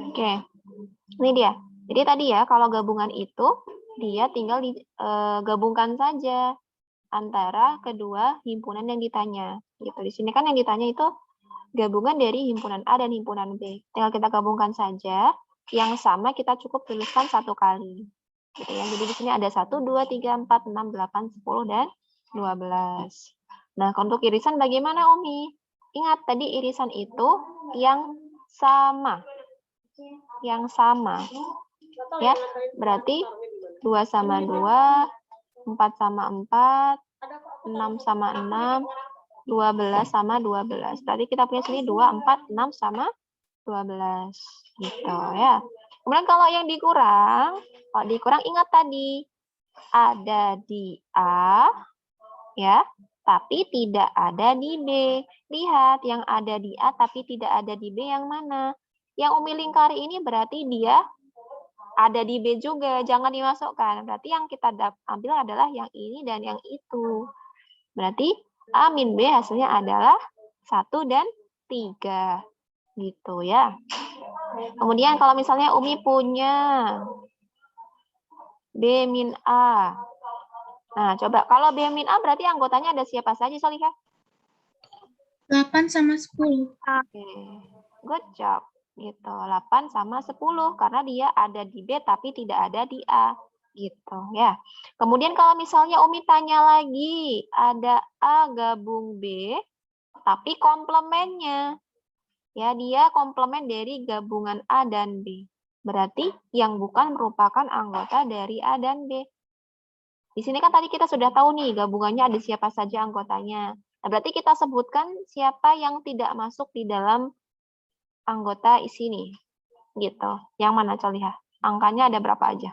Oke, ini dia. Jadi tadi ya, kalau gabungan itu, dia tinggal digabungkan saja antara kedua himpunan yang ditanya. Gitu. Di sini kan yang ditanya itu gabungan dari himpunan A dan himpunan B. Tinggal kita gabungkan saja, yang sama kita cukup tuliskan satu kali. Gitu ya. Jadi di sini ada 1, 2, 3, 4, 6, 8, 10, dan 12. Nah, untuk irisan bagaimana, Umi? Ingat, tadi irisan itu yang sama. Yang sama. Ya, berarti 2 sama 2, 4 sama 4, 6 sama 6, 12 sama 12. Berarti kita punya sini 2, 4, 6 sama 12. Gitu ya. Kemudian kalau yang dikurang, kalau dikurang ingat tadi ada di A ya, tapi tidak ada di B. Lihat yang ada di A tapi tidak ada di B yang mana? Yang Umi lingkari ini berarti dia ada di B juga, jangan dimasukkan. Berarti yang kita ambil adalah yang ini dan yang itu. Berarti A min B hasilnya adalah 1 dan 3. Gitu ya. Kemudian kalau misalnya Umi punya B min A. Nah, coba kalau B min A berarti anggotanya ada siapa saja, Solihah? 8 sama 10. Oke, good job. Gitu, 8 sama 10 karena dia ada di B tapi tidak ada di A. Gitu ya. Kemudian kalau misalnya Umi tanya lagi, ada A gabung B tapi komplemennya. Ya, dia komplemen dari gabungan A dan B. Berarti yang bukan merupakan anggota dari A dan B. Di sini kan tadi kita sudah tahu nih gabungannya ada siapa saja anggotanya. Nah, berarti kita sebutkan siapa yang tidak masuk di dalam anggota sini. Gitu. Yang mana, Colihah? Angkanya ada berapa aja?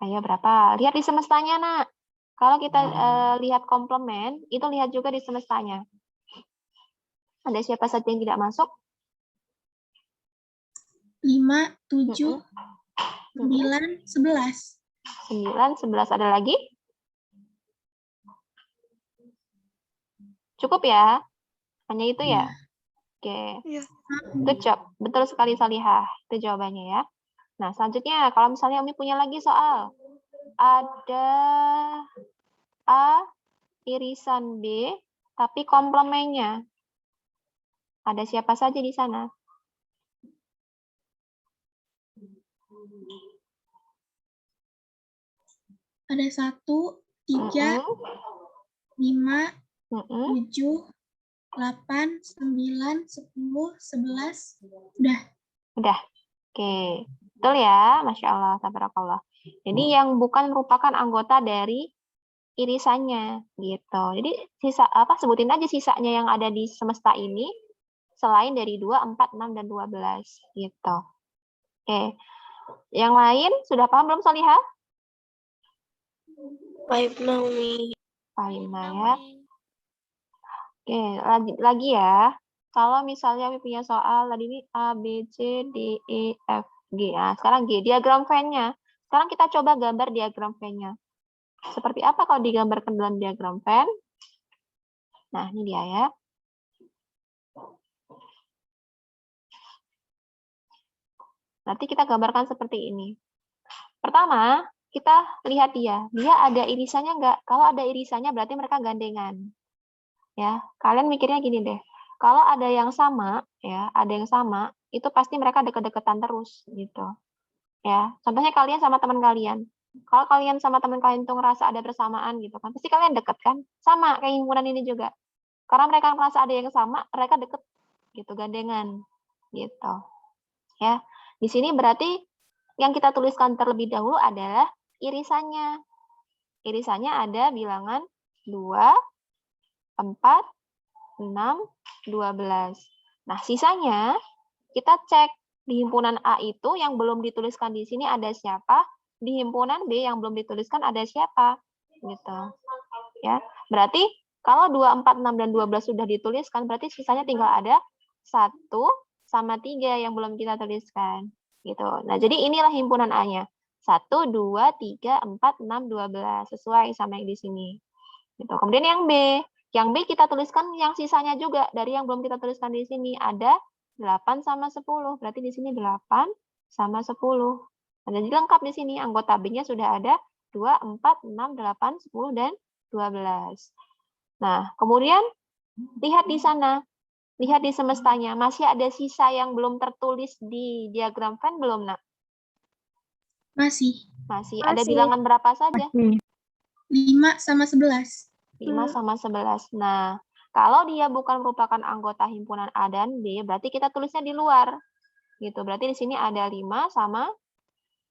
Ayo berapa? Lihat di semestanya, Nak. Kalau kita lihat komplement, itu lihat juga di semestanya. Ada siapa saja yang tidak masuk? 5, 7, 9, 11. 9, 11. Ada lagi? Cukup ya? Hanya itu ya? Oke. Good job. Betul sekali, Salihah. Itu jawabannya ya. Nah, selanjutnya, kalau misalnya Umi punya lagi soal. Ada A irisan B, tapi komplemennya. Ada siapa saja di sana? Ada 1, 3, 5, 7, 8, 9, 10, 11. Udah. Oke. Betul ya? Masya Allah. Tabarakallah. Jadi yang bukan merupakan anggota dari irisannya. Gitu. Jadi sebutin aja sisanya yang ada di semesta ini selain dari 2, 4, 6, dan 12. Gitu. Oke. Yang lain sudah paham belum, Salihah? Baik, Naomi. Paham ya. Oke, lagi ya. Kalau misalnya punya soal tadi ini A, B, C, D, E, F, G. Nah, sekarang G, diagram Venn-nya. Sekarang kita coba gambar diagram Venn-nya. Seperti apa kalau digambarkan dalam diagram Venn? Nah, ini dia ya. Nanti kita gambarkan seperti ini. Pertama, kita lihat dia. Dia ada irisannya nggak? Kalau ada irisannya berarti mereka gandengan. Ya, kalian mikirnya gini deh. Kalau ada yang sama, ya, ada yang sama, itu pasti mereka deket-deketan terus, gitu. Ya, contohnya kalian sama teman kalian. Kalau kalian sama teman kalian itu ngerasa ada persamaan, gitu kan, pasti kalian deket kan? Sama kayak himpunan ini juga. Karena mereka merasa ada yang sama, mereka deket, gitu, gandengan, gitu. Ya, di sini berarti yang kita tuliskan terlebih dahulu adalah irisannya. Irisannya ada bilangan 2, 4, 6, 12. Nah, sisanya kita cek di himpunan A itu yang belum dituliskan di sini ada siapa, di himpunan B yang belum dituliskan ada siapa, gitu. Ya, berarti kalau 2, 4, 6, dan 12 sudah dituliskan, berarti sisanya tinggal ada 1 sama 3 yang belum kita tuliskan, gitu. Nah, jadi inilah himpunan A-nya. 1, 2, 3, 4, 6, 12. Sesuai sama yang di sini. Gitu. Kemudian yang B. Yang B kita tuliskan yang sisanya juga. Dari yang belum kita tuliskan di sini. Ada 8 sama 10. Berarti di sini 8 sama 10. Nah, jadi lengkap di sini. Anggota B-nya sudah ada 2, 4, 6, 8, 10, dan 12. Nah, kemudian lihat di sana. Lihat di semestanya. Masih ada sisa yang belum tertulis di diagram Venn belum, Nak? Masih. Masih. Ada bilangan berapa saja? 5 sama 11. 5 sama 11. Nah, kalau dia bukan merupakan anggota himpunan A dan B, berarti kita tulisnya di luar. Gitu. Berarti di sini ada 5 sama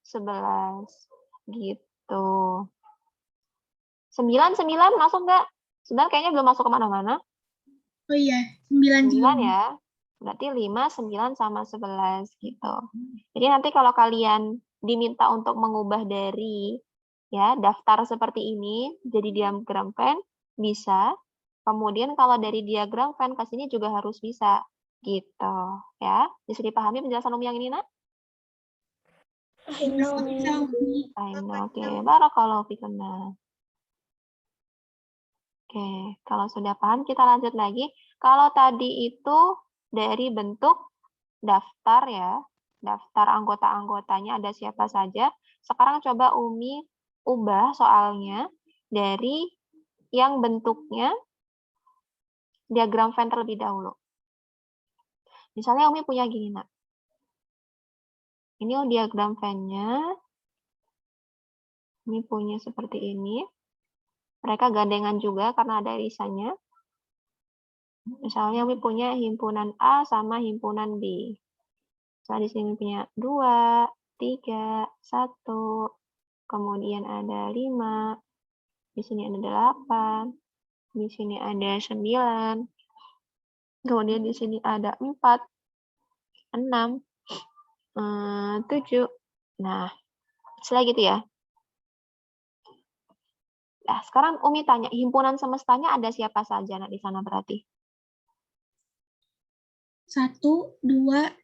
11. Gitu. 9 masuk nggak? 9 kayaknya belum masuk kemana-mana. Oh iya, 9 juga. 9 ya. Berarti 5, 9 sama 11 gitu. Jadi nanti kalau kalian diminta untuk mengubah dari ya daftar seperti ini jadi diagram Venn bisa. Kemudian kalau dari diagram Venn ke sini juga harus bisa gitu ya. Bisa dipahami penjelasan Umi yang ini, Nak? Oke, barakallahu fikum. Oke, kalau sudah paham kita lanjut lagi. Kalau tadi itu dari bentuk daftar ya, daftar anggota-anggotanya ada siapa saja. Sekarang coba Umi ubah soalnya dari yang bentuknya diagram Venn terlebih dahulu. Misalnya Umi punya gini, Nak. Ini diagram Venn-nya. Umi punya seperti ini. Mereka gandengan juga karena ada irisannya. Misalnya Umi punya himpunan A sama himpunan B. Misalnya di sini punya 2, 3, 1, kemudian ada 5, di sini ada 8, di sini ada 9, kemudian di sini ada 4, 6, 7. Nah, setelah gitu ya. Nah, sekarang Umi tanya, himpunan semestanya ada siapa saja di sana berarti? 1, 2,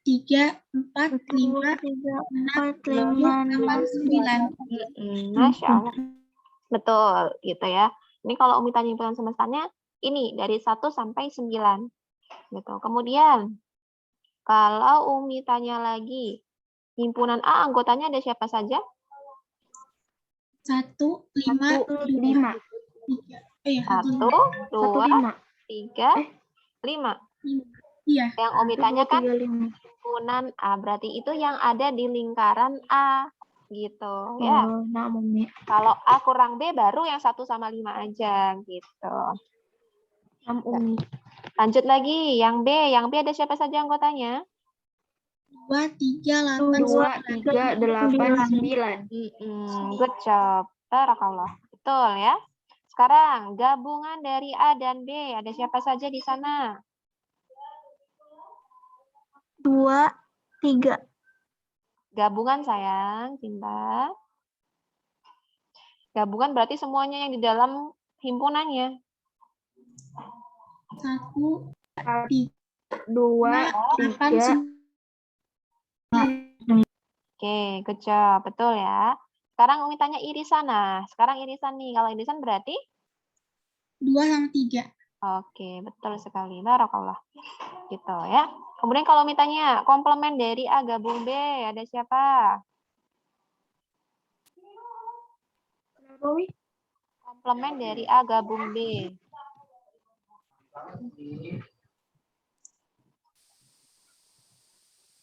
3, 4, 5, 6, 7, 8, 9. Masya Allah. Betul, gitu ya. Ini kalau Umi tanya himpunan semestanya, ini dari 1 sampai 9. Gitu. Kemudian, kalau Umi tanya lagi, himpunan A anggotanya ada siapa saja? 1, 5, 5. 1, 2, 3, 5. Iya. Yang Umi tanyakan himpunan A, berarti itu yang ada di lingkaran A, gitu ya. Kalau A kurang B baru yang 1 sama 5 aja, gitu. Lanjut lagi, yang B ada siapa saja anggotanya? 2, 3, 8, 9. Good job. Barakallah. Betul ya. Sekarang gabungan dari A dan B, ada siapa saja di sana? 2, 3. Gabungan sayang, Cinta. Gabungan berarti semuanya yang di dalam himpunannya. 1, 2, 3. Oke, good job. Betul ya. Sekarang Umi tanya irisan. Nah, sekarang irisan nih. Kalau irisan berarti? 2 sama 3. Oke, betul sekali. Barakallah. Gitu ya. Kemudian kalau Umi tanya komplement dari A gabung B, ada siapa? Komplement dari A gabung B.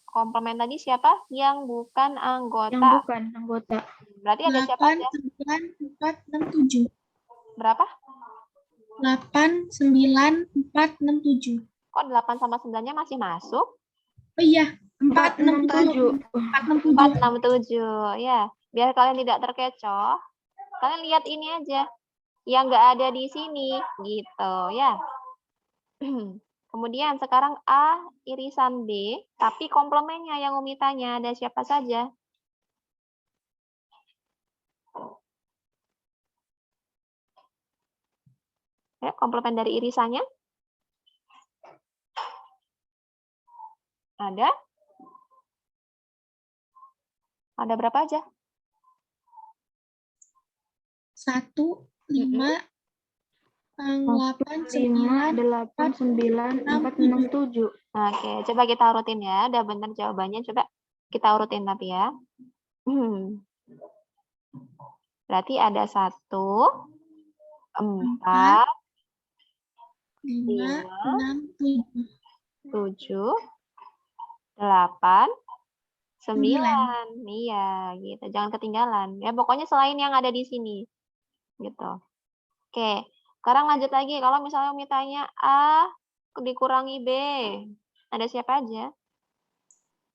Komplement tadi siapa? Yang bukan anggota. Yang bukan anggota. Berarti ada siapa aja? 8, 9, 4, 6, 7. Berapa? 8, 9, 4, 6, 7. Kok 8 sama 9-nya masih masuk? Oh iya, 4, 6, 7. 4, 6, 7. Ya, biar kalian tidak terkecoh, kalian lihat ini aja. Yang nggak ada di sini, gitu ya. Kemudian sekarang A irisan B, tapi komplemennya yang Umi tanya ada siapa saja? Ya, komplemen dari irisannya? Ada? Ada berapa aja? 1, 5, 8, 9, 8, 9, 4, 6, 7. Oke, coba kita urutin ya. Udah benar jawabannya. Coba kita urutin tapi ya. Berarti ada 1, 4, 5, 6, 7. 7, 8, 9. Iya, gitu. Jangan ketinggalan. Ya, pokoknya selain yang ada di sini. Gitu. Oke, sekarang lanjut lagi. Kalau misalnya Umi tanya A dikurangi B. Ada siapa aja?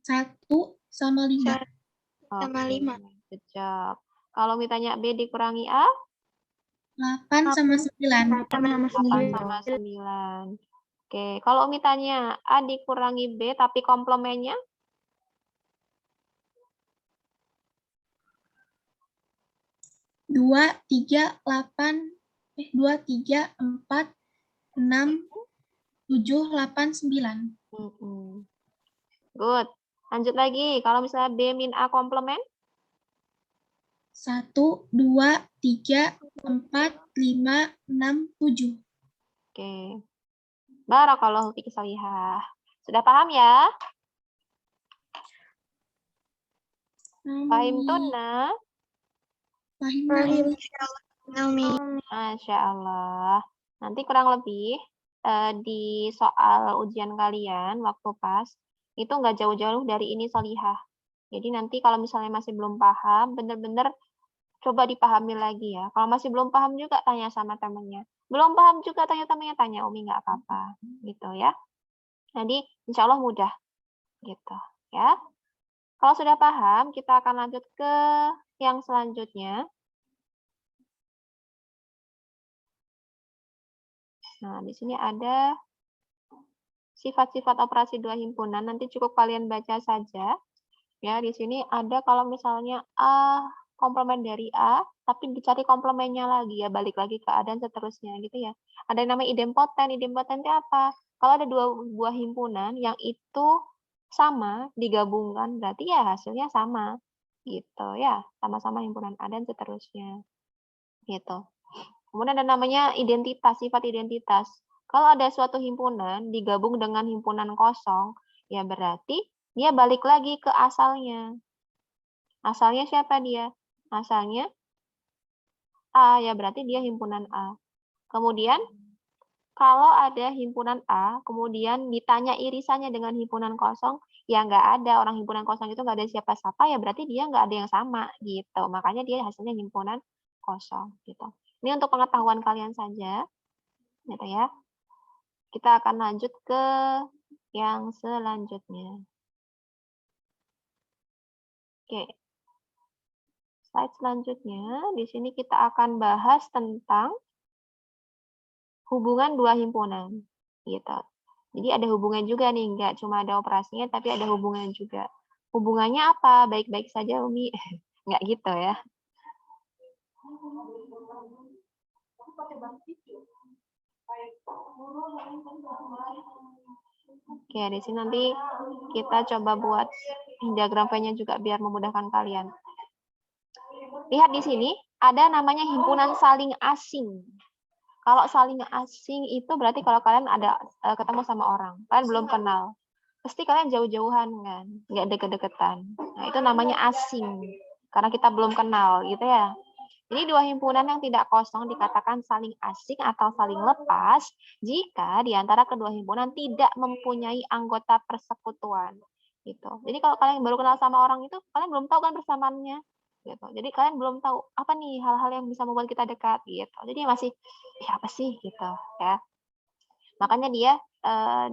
1 sama 5. Sama 5. Good job. Kalau Umi tanya B dikurangi A? 8 sama 9. 8 sama 9. Oke, kalau Umi tanya A dikurangi B tapi komplemennya? 2, 3, 8, 2, 3, 4, 6, 7, 8, 9. Good. Lanjut lagi. Kalau misalnya B min A komplemen? 1, 2, 3, 4, 5, 6, 7. Oke. Barakallahu fiki salihah. Sudah paham ya? Pahim tunna? Pahim. Masya Allah. Nanti kurang lebih di soal ujian kalian waktu pas, itu nggak jauh-jauh dari ini salihah. Jadi nanti kalau misalnya masih belum paham, bener-bener coba dipahami lagi ya. Kalau masih belum paham juga tanya sama temennya. Belum paham juga tanya temennya, tanya Umi nggak apa-apa. Gitu ya. Jadi insya Allah mudah. Gitu ya. Kalau sudah paham, kita akan lanjut ke yang selanjutnya. Nah, di sini ada sifat-sifat operasi dua himpunan. Nanti cukup kalian baca saja. Ya, di sini ada kalau misalnya A komplement dari A, tapi dicari komplemennya lagi ya, balik lagi ke A dan seterusnya gitu ya. Ada yang namanya idempoten. Idempoten itu apa? Kalau ada dua buah himpunan yang itu sama digabungkan, berarti ya hasilnya sama. Gitu ya, sama-sama himpunan A dan seterusnya. Gitu. Kemudian ada namanya identitas, sifat identitas. Kalau ada suatu himpunan digabung dengan himpunan kosong, ya berarti dia balik lagi ke asalnya. Asalnya siapa dia? Asalnya A, ya berarti dia himpunan A. Kemudian, kalau ada himpunan A, kemudian ditanya irisannya dengan himpunan kosong, ya nggak ada. Orang himpunan kosong itu nggak ada siapa-siapa, ya berarti dia nggak ada yang sama. Gitu. Makanya dia hasilnya himpunan kosong. Gitu. Ini untuk pengetahuan kalian saja. Gitu ya. Kita akan lanjut ke yang selanjutnya. Oke. Slide selanjutnya, di sini kita akan bahas tentang hubungan dua himpunan. Gitu. Jadi ada hubungan juga nih, nggak cuma ada operasinya, tapi ada hubungan juga. Hubungannya apa? Baik-baik saja, Umi. Nggak gitu ya. Oke, di sini nanti kita coba buat diagram V-nya juga biar memudahkan kalian. Lihat di sini, ada namanya himpunan saling asing. Kalau saling asing itu berarti kalau kalian ada ketemu sama orang, kalian belum kenal. Pasti kalian jauh-jauhan kan, nggak deket-deketan. Nah, itu namanya asing. Karena kita belum kenal, gitu ya. Jadi dua himpunan yang tidak kosong dikatakan saling asing atau saling lepas jika di antara kedua himpunan tidak mempunyai anggota persekutuan. Gitu. Jadi kalau kalian baru kenal sama orang itu, kalian belum tahu kan persamaannya. Gitu. Jadi kalian belum tahu apa nih hal-hal yang bisa membuat kita dekat. Gitu. Jadi masih, apa sih gitu ya. Makanya dia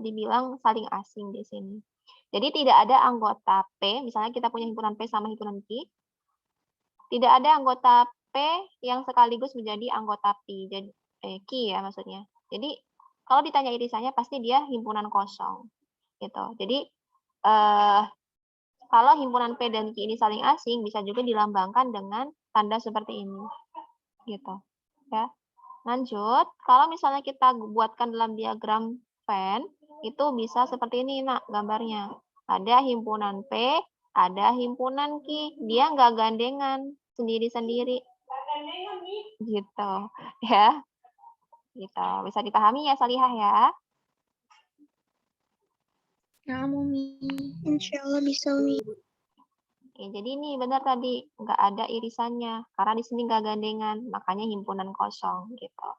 dibilang saling asing di sini. Jadi tidak ada anggota P, misalnya kita punya himpunan P sama himpunan Q, tidak ada anggota P yang sekaligus menjadi anggota Q, jadi Q ya maksudnya. Jadi kalau ditanya irisannya pasti dia himpunan kosong, gitu. Jadi kalau himpunan P dan Q ini saling asing bisa juga dilambangkan dengan tanda seperti ini, gitu. Ya. Lanjut, kalau misalnya kita buatkan dalam diagram Venn, itu bisa seperti ini, Nak, gambarnya. Ada himpunan P, ada himpunan Q. Dia nggak gandengan, sendiri-sendiri. Gitu, ya. Gitu. Bisa dipahami ya, Salihah ya? Nah, Umi. Insya Allah bisa, Umi. Oke, jadi ini benar tadi nggak ada irisannya karena di sini nggak gandengan, makanya himpunan kosong gitu.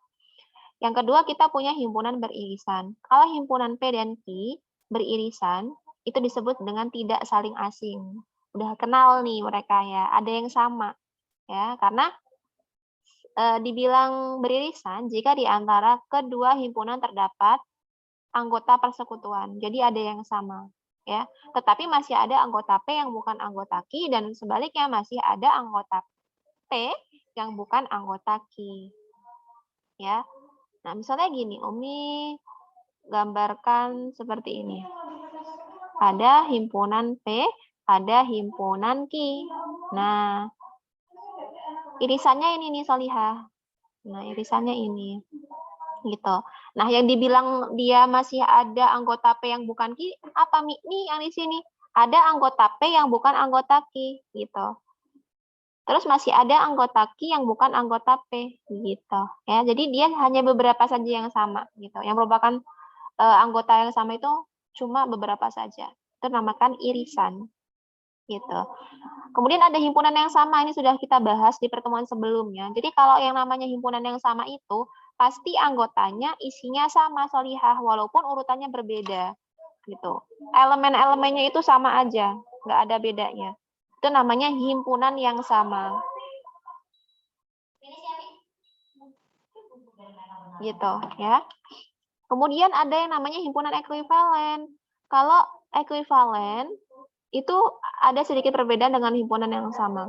Yang kedua kita punya himpunan beririsan. Kalau himpunan P dan Q beririsan itu disebut dengan tidak saling asing. Udah kenal nih mereka ya, ada yang sama ya karena dibilang beririsan jika di antara kedua himpunan terdapat anggota persekutuan. Jadi ada yang sama, ya. Tetapi masih ada anggota P yang bukan anggota Q dan sebaliknya masih ada anggota P yang bukan anggota Q. Ya. Nah, misalnya gini, Umi gambarkan seperti ini. Ada himpunan P, ada himpunan Q. Nah, irisannya ini nih, Solihah. Nah, irisannya ini. Gitu. Nah, yang dibilang dia masih ada anggota P yang bukan Q, apa nih yang di sini? Ada anggota P yang bukan anggota Q, gitu. Terus masih ada anggota Q yang bukan anggota P, gitu. Ya, jadi dia hanya beberapa saja yang sama, gitu. Yang merupakan anggota yang sama itu cuma beberapa saja. Itu namakan irisan, gitu. Kemudian ada himpunan yang sama, ini sudah kita bahas di pertemuan sebelumnya. Jadi kalau yang namanya himpunan yang sama itu, pasti anggotanya isinya sama, Solihah, walaupun urutannya berbeda. Gitu. Elemen-elemennya itu sama aja, nggak ada bedanya. Itu namanya himpunan yang sama. Gitu, ya. Kemudian ada yang namanya himpunan ekuivalen. Kalau ekuivalen, itu ada sedikit perbedaan dengan himpunan yang sama.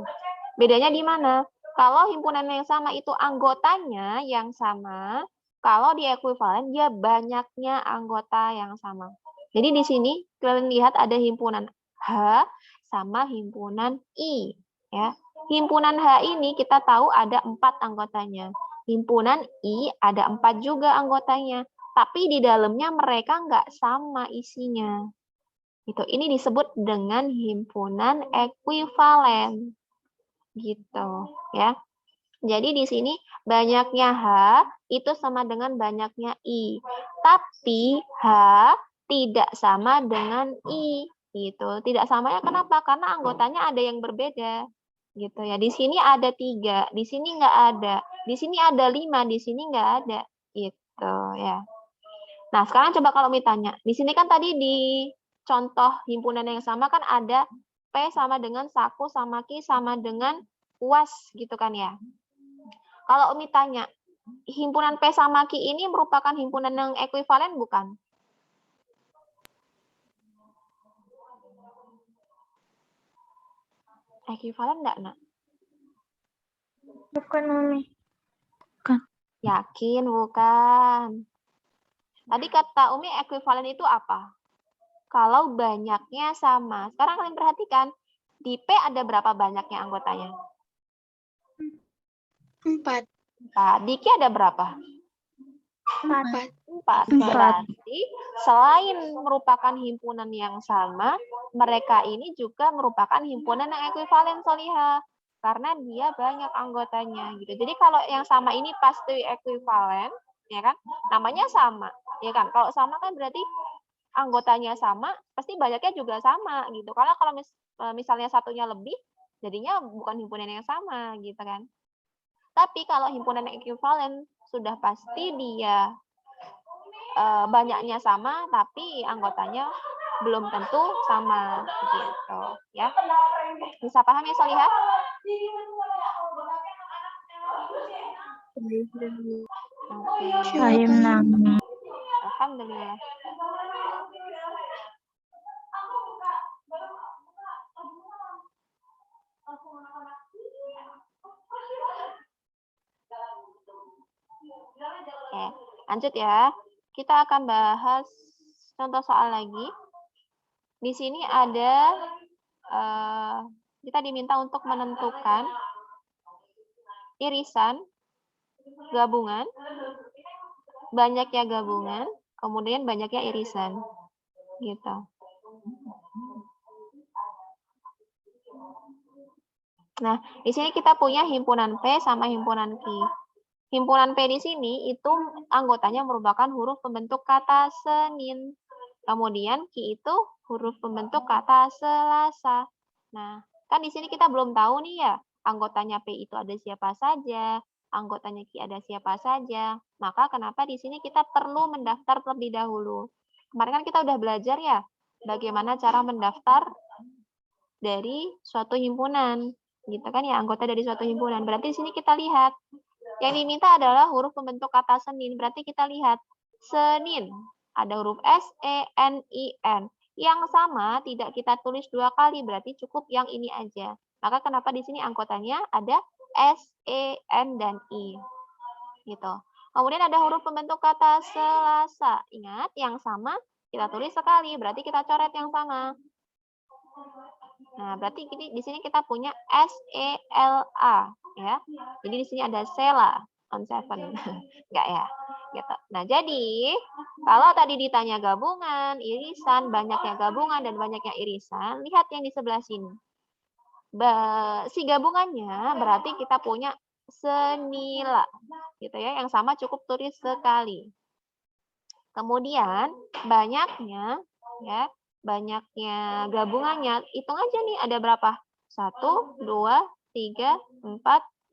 Bedanya di mana? Kalau himpunan yang sama itu anggotanya yang sama, kalau di ekuivalen dia banyaknya anggota yang sama. Jadi di sini kalian lihat ada himpunan H sama himpunan I. Ya. Himpunan H ini kita tahu ada 4 anggotanya. Himpunan I ada 4 juga anggotanya. Tapi di dalamnya mereka nggak sama isinya. Gitu. Ini disebut dengan himpunan ekuivalen. Gitu, ya. Jadi di sini banyaknya H itu sama dengan banyaknya I. Tapi H tidak sama dengan I. Gitu. Tidak samanya kenapa? Karena anggotanya ada yang berbeda. Gitu ya. Di sini ada 3, di sini nggak ada. Di sini ada 5, di sini nggak ada. Gitu ya. Nah, sekarang coba kalau ditanya. Di sini kan tadi di contoh himpunan yang sama kan ada P sama dengan Saku sama Ki sama dengan UAS gitu kan ya. Kalau Umi tanya, himpunan P sama Ki ini merupakan himpunan yang ekuivalen bukan? Ekuivalen enggak, Nak? Bukan, Umi. Yakin bukan? Tadi kata Umi ekuivalen itu apa? Kalau banyaknya sama. Sekarang kalian perhatikan, di P ada berapa banyaknya anggotanya? 4. 4. Di Q ada berapa? 4. 4. Berarti selain merupakan himpunan yang sama, mereka ini juga merupakan himpunan yang ekuivalen, Solihah. Karena dia banyak anggotanya gitu. Jadi kalau yang sama ini pasti ekuivalen, ya kan? Namanya sama, ya kan? Kalau sama kan berarti anggotanya sama, pasti banyaknya juga sama gitu. Karena kalau misalnya satunya lebih, jadinya bukan himpunan yang sama gitu kan. Tapi kalau himpunan yang ekuivalen sudah pasti dia banyaknya sama, tapi anggotanya belum tentu sama gitu ya. Bisa paham ya, Solihah? Oke. Alhamdulillah. Oke, lanjut ya. Kita akan bahas contoh soal lagi. Di sini ada kita diminta untuk menentukan irisan gabungan, banyaknya gabungan, kemudian banyaknya irisan. Gitu. Nah, di sini kita punya himpunan P sama himpunan Q. Himpunan P di sini itu anggotanya merupakan huruf pembentuk kata Senin. Kemudian Q itu huruf pembentuk kata Selasa. Nah, kan di sini kita belum tahu nih ya, anggotanya P itu ada siapa saja, anggotanya Q ada siapa saja. Maka kenapa di sini kita perlu mendaftar terlebih dahulu. Kemarin kan kita udah belajar ya, bagaimana cara mendaftar dari suatu himpunan. Gitu kan ya, anggota dari suatu himpunan. Berarti di sini kita lihat, yang diminta adalah huruf pembentuk kata Senin. Berarti kita lihat, Senin. Ada huruf S, E, N, I, N. Yang sama tidak kita tulis 2 kali, berarti cukup yang ini aja. Maka kenapa di sini anggotanya ada S, E, N, dan I. Gitu. Kemudian ada huruf pembentuk kata Selasa. Ingat, yang sama kita tulis sekali, berarti kita coret yang sama. Nah, berarti di sini kita punya S-E-L-A, ya. Jadi di sini ada Sela on 7. Enggak ya? Gitu. Nah, jadi kalau tadi ditanya gabungan, irisan, banyaknya gabungan dan banyaknya irisan, lihat yang di sebelah sini. Si gabungannya berarti kita punya senila, gitu ya. Yang sama cukup tulis sekali. Kemudian banyaknya, ya. Banyaknya gabungannya, hitung aja nih ada berapa? 1, 2, 3, 4,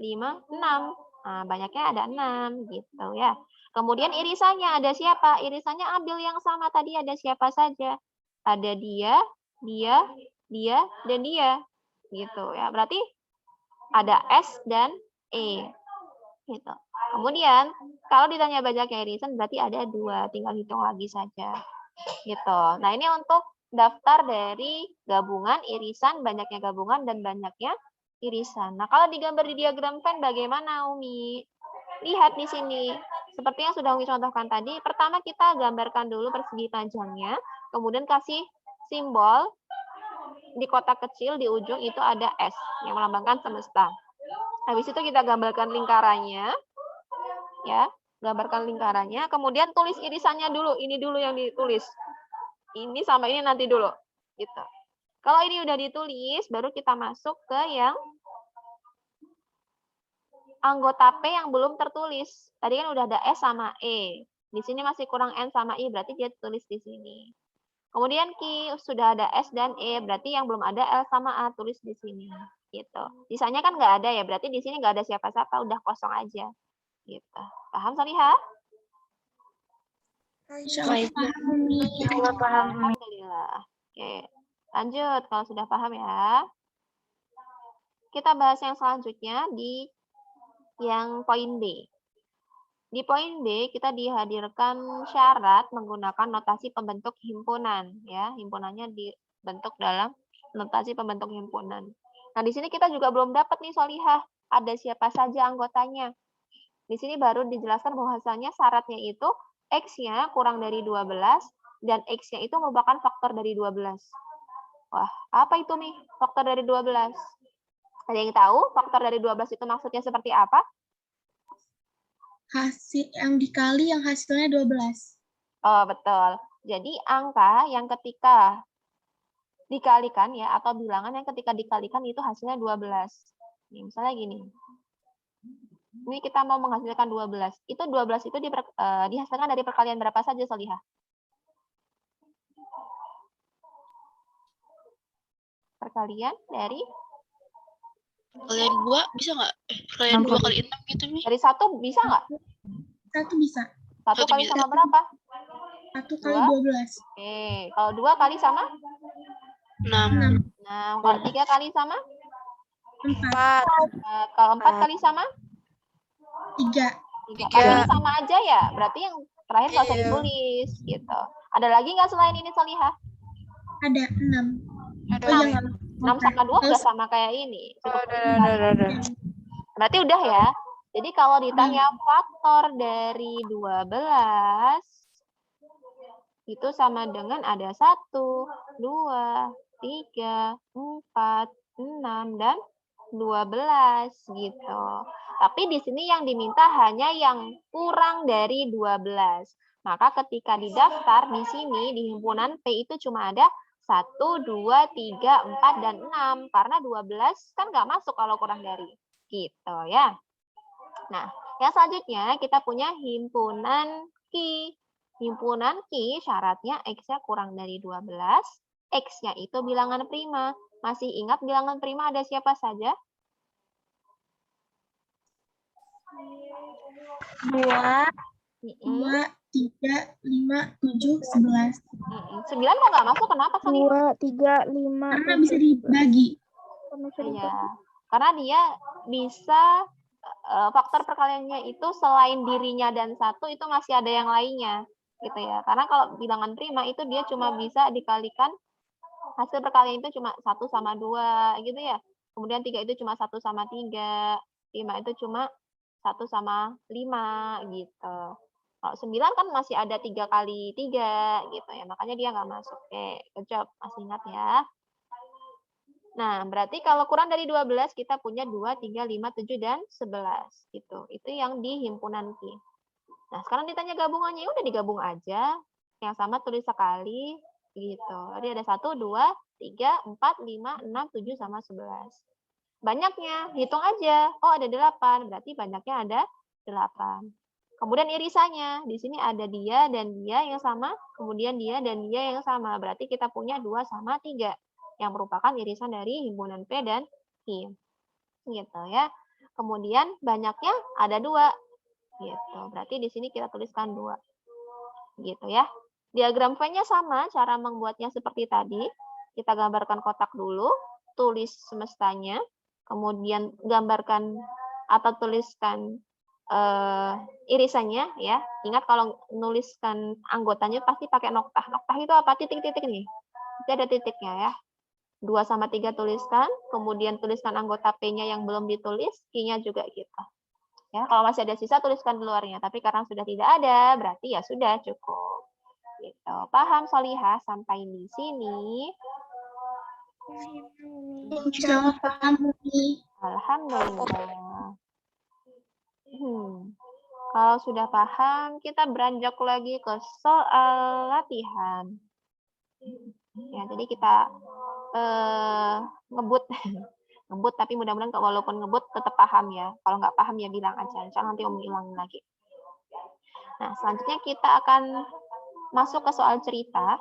5, 6. Nah, banyaknya ada 6 gitu ya. Kemudian irisannya ada siapa? Irisannya ambil yang sama tadi, ada siapa saja? Ada dia, dan dia. Gitu ya. Berarti ada S dan E. Gitu. Kemudian kalau ditanya banyaknya irisan berarti ada 2, tinggal hitung lagi saja. Gitu. Nah, ini untuk daftar dari gabungan, irisan, banyaknya gabungan, dan banyaknya irisan. Nah, kalau digambar di diagram Venn bagaimana, Umi? Lihat di sini. Seperti yang sudah Umi contohkan tadi, pertama kita gambarkan dulu persegi panjangnya, kemudian kasih simbol di kotak kecil di ujung itu ada S yang melambangkan semesta. Habis itu kita gambarkan lingkarannya, ya, gambarkan lingkarannya, kemudian tulis irisannya dulu, ini dulu yang ditulis. Ini sama ini nanti dulu, gitu. Kalau ini udah ditulis, baru kita masuk ke yang anggota P yang belum tertulis. Tadi kan udah ada S sama E. Di sini masih kurang N sama I, berarti dia tulis di sini. Kemudian Q sudah ada S dan E, berarti yang belum ada L sama A, tulis di sini. Gitu. Sisanya kan nggak ada ya, berarti di sini nggak ada siapa-siapa, udah kosong aja. Gitu. Paham, Salihah? Alhamdulillah. Oke, lanjut kalau sudah paham ya. Kita bahas yang selanjutnya di yang poin B. Di poin B kita dihadirkan syarat menggunakan notasi pembentuk himpunan, ya. Himpunannya dibentuk dalam notasi pembentuk himpunan. Nah, di sini kita juga belum dapat nih, Solihah, ada siapa saja anggotanya. Di sini baru dijelaskan bahwasanya syaratnya itu X-nya kurang dari 12 dan X-nya itu merupakan faktor dari 12. Wah, apa itu nih faktor dari 12? Ada yang tahu faktor dari 12 itu maksudnya seperti apa? Hasil yang dikali yang hasilnya 12. Oh, betul. Jadi angka yang ketika dikalikan ya, atau bilangan yang ketika dikalikan itu hasilnya 12. Nih, misalnya gini. Ini kita mau menghasilkan 12. Itu 12 itu dihasilkan dari perkalian berapa saja, Solihah? Perkalian dari? Perkalian 2 bisa nggak? Perkalian 2 kali 6 gitu, Mi? Dari 1 bisa nggak? 1 bisa. 1 kali sama berapa? 1 kali 12. Oke, kalau 2 kali sama? 6. Nah, kalau 3 kali sama? 4. Kalau 4 kali sama? 3. 3 kali sama aja ya? Berarti yang terakhir nggak usah ditulis, gitu. Ada lagi nggak selain ini, Solihah? Ada 6. Ada. Oh, iya, 6 sama 2 udah sama kayak ini. Berarti udah ya. Jadi kalau ditanya faktor dari 12, itu sama dengan ada 1, 2, 3, 4, 6, dan 12 gitu. Tapi di sini yang diminta hanya yang kurang dari 12. Maka ketika didaftar di sini di himpunan P itu cuma ada 1, 2, 3, 4, dan 6. Karena 12 kan nggak masuk kalau kurang dari. Gitu ya. Nah, yang selanjutnya kita punya himpunan Q. Himpunan Q syaratnya X-nya kurang dari 12. X-nya itu bilangan prima. Masih ingat bilangan prima ada siapa saja? 2, 2, 3, 5, 7, 11. 9 kok nggak masuk? Kenapa, Salih? 2, 3, 5, Karena bisa dibagi. Iya, karena dia bisa faktor perkaliannya itu selain dirinya dan 1 itu masih ada yang lainnya, gitu ya. Karena kalau bilangan prima itu dia cuma bisa dikalikan hasil perkalian itu cuma 1 sama 2 gitu ya. Kemudian 3 itu cuma 1 sama 3, 5 itu cuma 1 sama 5 gitu. Kalau 9 kan masih ada 3 kali 3 gitu ya. Makanya dia nggak masuk. Oke, good job. Masih ingat ya. Nah, berarti kalau kurang dari 12 kita punya 2, 3, 5, 7, dan 11 gitu. Itu yang di himpunan Q. Nah, sekarang ditanya gabungannya, ya udah digabung aja. Yang sama tulis sekali gitu. Jadi ada 1, 2, 3, 4, 5, 6, 7 sama 11. Banyaknya, hitung aja. Oh, ada 8, berarti banyaknya ada 8. Kemudian irisannya, di sini ada dia dan dia yang sama, kemudian dia dan dia yang sama. Berarti kita punya 2 sama 3 yang merupakan irisan dari himpunan P dan Q. Gitu ya. Kemudian banyaknya ada 2. Gitu. Berarti di sini kita tuliskan 2. Gitu ya. Diagram V-nya sama, cara membuatnya seperti tadi. Kita gambarkan kotak dulu, tulis semestanya, kemudian gambarkan atau tuliskan irisannya ya. Ingat kalau nuliskan anggotanya pasti pakai noktah. Noktah itu apa? Titik-titik nih. Jadi ada titiknya ya. 2 sama 3 tuliskan, kemudian tuliskan anggota P-nya yang belum ditulis, Q-nya juga gitu. Ya, kalau masih ada sisa tuliskan di luarnya, tapi karena sudah tidak ada, berarti ya sudah cukup. Gitu. Paham Solihah sampai di sini? Insya Allah paham, Umi. Alhamdulillah. Kalau sudah paham, kita beranjak lagi ke soal latihan. Ya, jadi kita ngebut ngebut, tapi mudah-mudahan walaupun ngebut tetap paham ya. Kalau nggak paham ya bilang aja, insya Allah nanti Umi ulangin lagi. Nah, selanjutnya kita akan masuk ke soal cerita.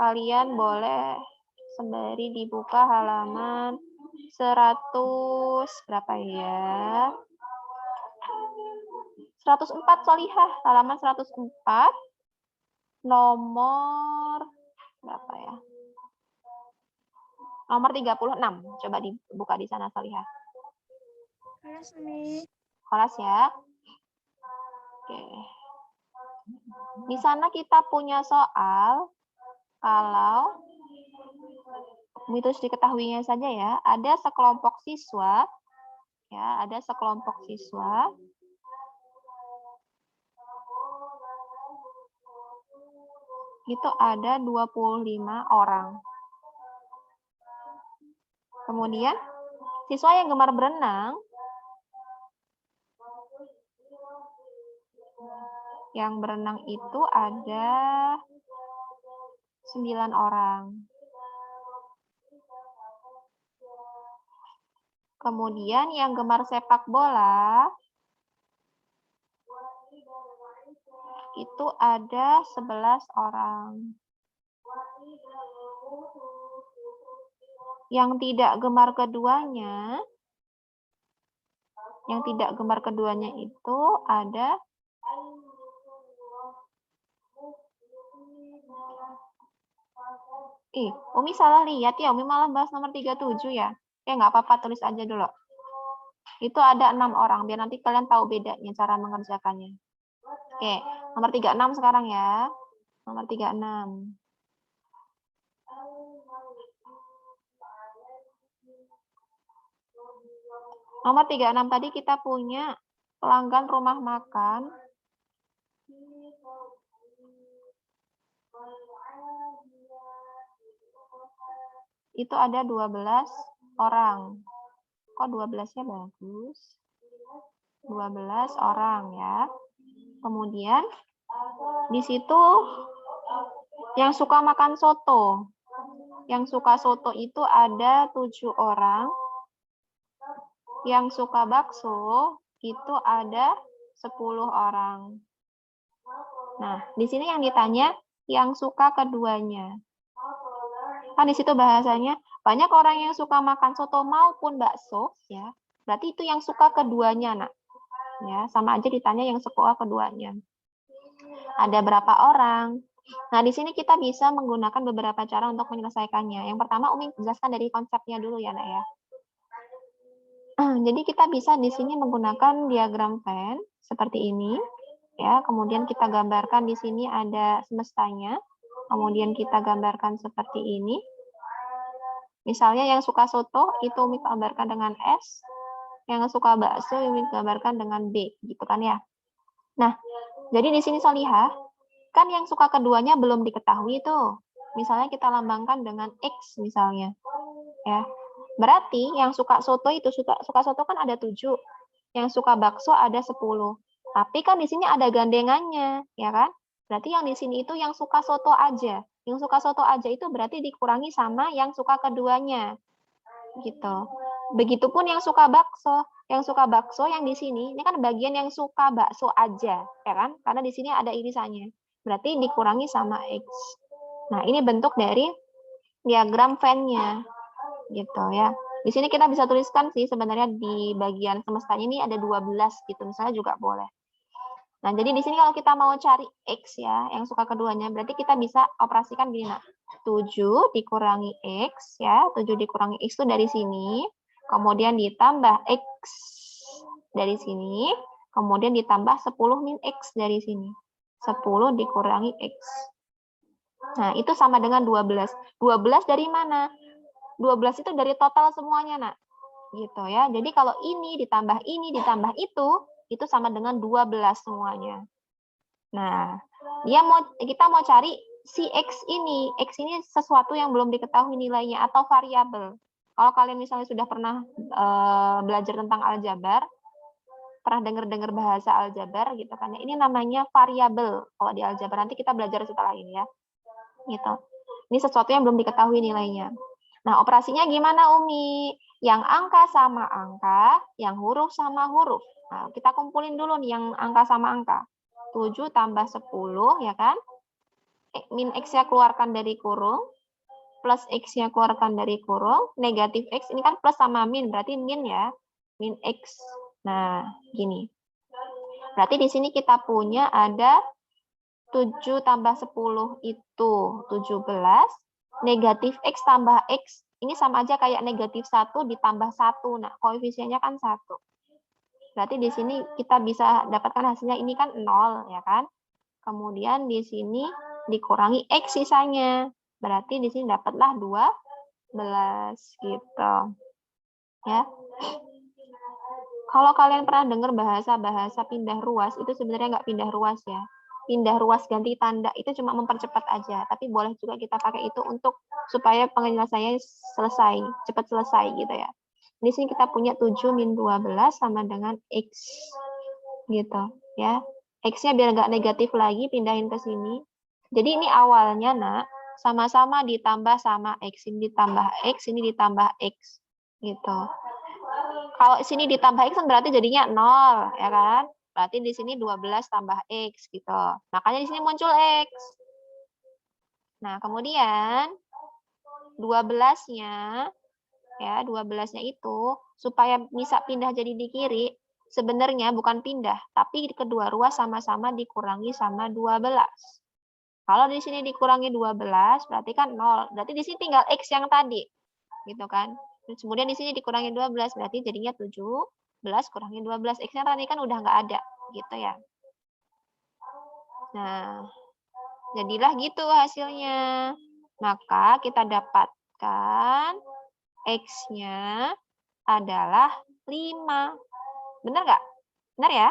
Kalian boleh sembari dibuka halaman 100 berapa ya? 104 Solihah, halaman 104 nomor berapa ya? Nomor 36. Coba dibuka di sana Solihah. Kelas ya. Oke. Di sana kita punya soal kalau mitos diketahuinya saja ya, ada sekelompok siswa ya, ada sekelompok siswa itu ada 25 orang. Kemudian siswa yang gemar berenang itu ada 9 orang. Kemudian yang gemar sepak bola itu ada 11 orang. Yang tidak gemar keduanya itu ada Umi salah lihat ya, Umi malah bahas nomor 37 ya. Nggak apa-apa, tulis aja dulu. Itu ada 6 orang, biar nanti kalian tahu bedanya cara mengerjakannya. Oke, nomor 36 sekarang ya. Nomor 36. Nomor 36 tadi kita punya pelanggan rumah makan. Itu ada 12 orang. Kok 12-nya bagus? 12 orang ya. Kemudian di situ yang suka makan soto. Yang suka soto itu ada 7 orang. Yang suka bakso itu ada 10 orang. Nah, di sini yang ditanya yang suka keduanya. Kan di situ bahasanya banyak orang yang suka makan soto maupun bakso, ya. Berarti itu yang suka keduanya, Nak. Ya, sama aja ditanya yang suka keduanya. Ada berapa orang? Nah, di sini kita bisa menggunakan beberapa cara untuk menyelesaikannya. Yang pertama, Umi jelaskan dari konsepnya dulu ya, Nak ya. Jadi kita bisa di sini menggunakan diagram Venn seperti ini, ya. Kemudian kita gambarkan di sini ada semestanya. Kemudian kita gambarkan seperti ini. Misalnya yang suka soto itu Umi gambarkan dengan S, yang suka bakso Umi gambarkan dengan B, gitu kan ya. Nah, jadi di sini Solihah, kan yang suka keduanya belum diketahui tuh. Misalnya kita lambangkan dengan X misalnya, ya. Berarti yang suka soto itu suka soto kan ada 7, yang suka bakso ada 10. Tapi kan di sini ada gandengannya, ya kan? Berarti yang di sini itu yang suka soto aja. Yang suka soto aja itu berarti dikurangi sama yang suka keduanya. Gitu. Begitupun yang suka bakso. Yang suka bakso yang di sini, ini kan bagian yang suka bakso aja, ya kan? Karena di sini ada irisannya. Berarti dikurangi sama X. Nah, ini bentuk dari diagram Venn-nya. Gitu ya. Di sini kita bisa tuliskan sih sebenarnya di bagian semestanya ini ada 12 gitu misalnya juga boleh. Nah, jadi di sini kalau kita mau cari X ya, yang suka keduanya, berarti kita bisa operasikan gini, Nak. 7 dikurangi X ya, 7 dikurangi X itu dari sini, kemudian ditambah X dari sini, kemudian ditambah 10 min X dari sini. 10 dikurangi X. Nah, itu sama dengan 12. 12 dari mana? 12 itu dari total semuanya, Nak. Gitu ya. Jadi kalau ini ditambah itu sama dengan 12 semuanya. Nah, kita mau cari si X ini. X ini sesuatu yang belum diketahui nilainya atau variabel. Kalau kalian misalnya sudah pernah belajar tentang aljabar, pernah dengar bahasa aljabar gitu kan. Ini namanya variabel kalau di aljabar. Nanti kita belajar setelah ini ya. Gitu. Ini sesuatu yang belum diketahui nilainya. Nah, operasinya gimana, Umi? Yang angka sama angka, yang huruf sama huruf. Nah, kita kumpulin dulu nih yang angka sama angka. 7 tambah 10, ya kan? Min X-nya keluarkan dari kurung, plus X-nya keluarkan dari kurung, negatif X, ini kan plus sama min, berarti min ya, min X. Nah, gini. Berarti di sini kita punya ada 7 tambah 10 itu 17, negatif X tambah X, ini sama aja kayak negatif 1 ditambah 1. Nah, koefisiennya kan 1. Berarti di sini kita bisa dapatkan hasilnya ini kan 0, ya kan? Kemudian di sini dikurangi X sisanya. Berarti di sini dapatlah 12 gitu. Ya. Kalau kalian pernah dengar bahasa pindah ruas, itu sebenarnya nggak pindah ruas ya. Pindah ruas ganti tanda itu cuma mempercepat aja, tapi boleh juga kita pakai itu untuk supaya penjelasannya selesai, cepat selesai gitu ya. Di sini kita punya 7 min 12 sama dengan X gitu ya. X-nya biar nggak negatif lagi pindahin ke sini. Jadi ini awalnya, Nak, sama-sama ditambah sama X, ini ditambah X, ini ditambah X gitu. Kalau sini ditambah X berarti jadinya 0, ya kan? Berarti di sini 12 tambah X gitu. Makanya di sini muncul X. Nah, kemudian 12-nya ya, 12-nya itu supaya bisa pindah jadi di kiri, sebenarnya bukan pindah, tapi kedua ruas sama-sama dikurangi sama 12. Kalau di sini dikurangi 12, berarti kan 0. Berarti di sini tinggal X yang tadi. Gitu kan? Kemudian di sini dikurangi 12, berarti jadinya 17 kurangi 12. X-nya tadi kan udah nggak ada. Gitu ya. Nah, jadilah gitu hasilnya. Maka kita dapatkan X-nya adalah 5. Benar nggak? Benar ya?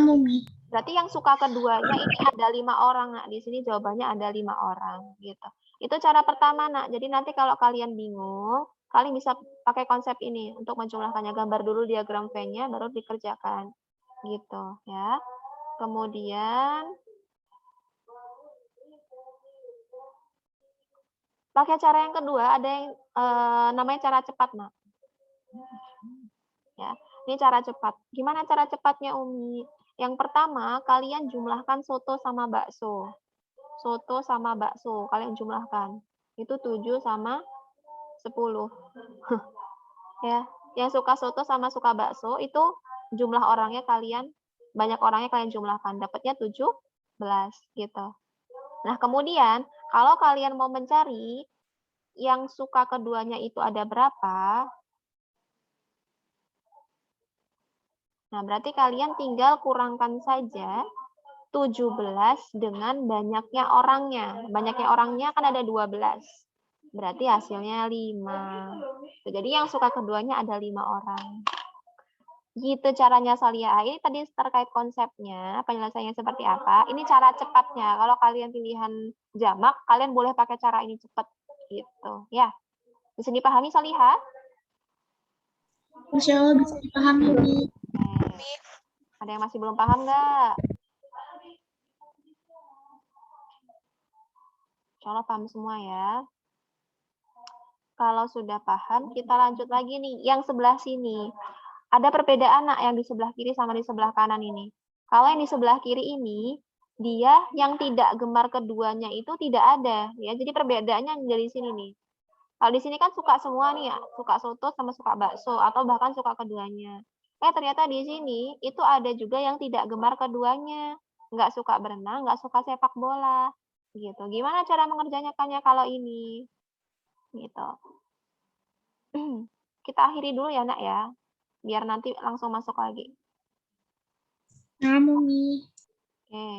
Umi. Berarti yang suka keduanya ini ada 5 orang, Nak. Di sini jawabannya ada 5 orang. Gitu. Itu cara pertama, Nak. Jadi nanti kalau kalian bingung, kalian bisa pakai konsep ini untuk menjumlahkannya. Gambar dulu diagram Venn-nya, baru dikerjakan. Gitu ya. Kemudian Pakai cara yang kedua, ada yang namanya cara cepat, Nak. Ya, ini cara cepat. Gimana cara cepatnya, Umi? Yang pertama, kalian jumlahkan soto sama bakso. Soto sama bakso, kalian jumlahkan. Itu 7 sama 10. Ya, yang suka soto sama suka bakso itu jumlah orangnya banyak orangnya kalian jumlahkan, dapatnya 17 gitu. Nah, kemudian kalau kalian mau mencari yang suka keduanya itu ada berapa, nah berarti kalian tinggal kurangkan saja 17 dengan banyaknya orangnya. Banyaknya orangnya kan ada 12. Berarti hasilnya 5. Jadi yang suka keduanya ada 5 orang. Gitu caranya Solia. Ini tadi terkait konsepnya, penyelesaiannya seperti apa. Ini cara cepatnya. Kalau kalian pilihan jamak, kalian boleh pakai cara ini cepat. Gitu. Ya. Bisa dipahami Soliha? Insya Allah bisa dipahami, Umi. Ada yang masih belum paham nggak? Insya Allah paham semua ya. Kalau sudah paham, kita lanjut lagi nih. Yang sebelah sini. Ada perbedaan nak yang di sebelah kiri sama di sebelah kanan ini. Kalau yang di sebelah kiri ini, dia yang tidak gemar keduanya itu tidak ada. Ya, jadi perbedaannya dari sini nih. Kalau di sini kan suka semua nih ya, suka soto sama suka bakso, atau bahkan suka keduanya. Ternyata di sini itu ada juga yang tidak gemar keduanya. Nggak suka berenang, nggak suka sepak bola. Gitu. Gimana cara mengerjakannya kalau ini? Gitu. Kita akhiri dulu ya nak ya. Biar nanti langsung masuk lagi. Nah, Umi. Oke.